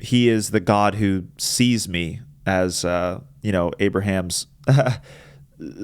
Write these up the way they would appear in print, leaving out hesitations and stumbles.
he is the God who sees me as, Abraham's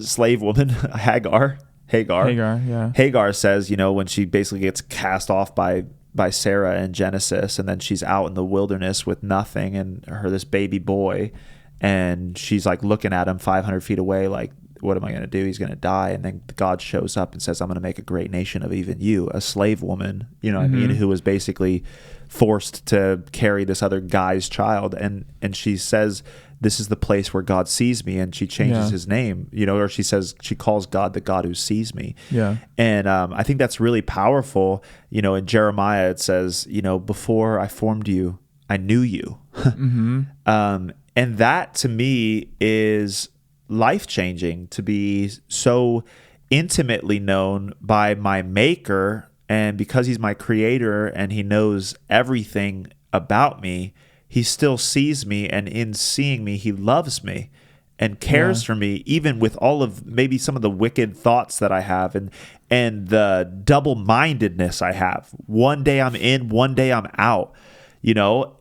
slave woman, Hagar. Hagar, yeah. Hagar says, when she basically gets cast off by Sarah in Genesis, and then she's out in the wilderness with nothing and this baby boy, and she's like looking at him 500 feet away, like, what am I going to do? He's going to die. And then God shows up and says, I'm going to make a great nation of even you, a slave woman, what I mean, who was basically forced to carry this other guy's child. And she says, this is the place where God sees me. And she changes his name, or she says, she calls God the God who sees me. Yeah. And I think that's really powerful. In Jeremiah, it says, before I formed you, I knew you. And that to me is life-changing, to be so intimately known by my maker, and because he's my creator and he knows everything about me, he still sees me, and in seeing me he loves me and cares for me, even with all of maybe some of the wicked thoughts that I have and the double-mindedness I have. One day I'm in, one day I'm out,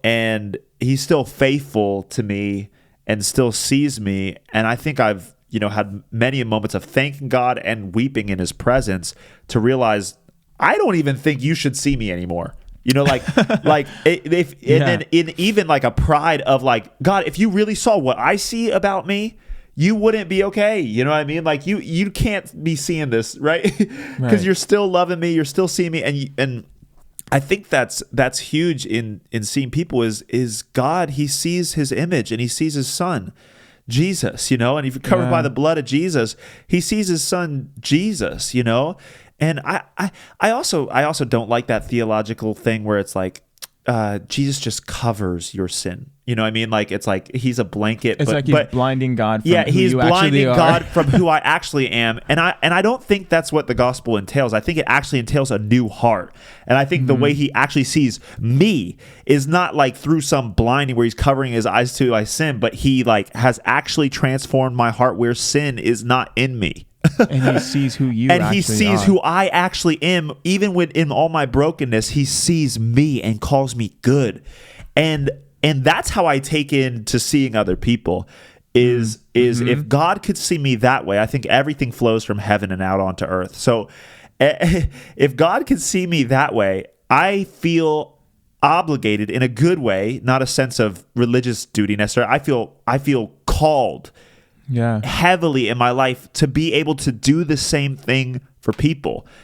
and he's still faithful to me and still sees me. And I think I've, had many moments of thanking God and weeping in his presence to realize I don't even think you should see me anymore. Then in even like a pride of like, God, if you really saw what I see about me, you wouldn't be okay. You know what I mean? Like you can't be seeing this, right? Because you're still loving me, you're still seeing me, and I think that's huge in seeing people is God. He sees his image and he sees his son, Jesus, and if you're covered by the blood of Jesus, he sees his son, Jesus, and I also don't like that theological thing where it's like, Jesus just covers your sin. You know what I mean? Like, it's like he's a blanket. It's like he's blinding God from who he's you actually blinding are. God from who I actually am. And I don't think that's what the gospel entails. I think it actually entails a new heart. And I think the way he actually sees me is not like through some blinding where he's covering his eyes to my sin, but he like has actually transformed my heart where sin is not in me. And he sees who you and actually he sees are. who I actually am. Even in all my brokenness, he sees me and calls me good. And that's how I take into seeing other people is if God could see me that way, I think everything flows from heaven and out onto earth. So if God could see me that way, I feel obligated in a good way, not a sense of religious duty necessarily. I feel called heavily in my life to be able to do the same thing for people,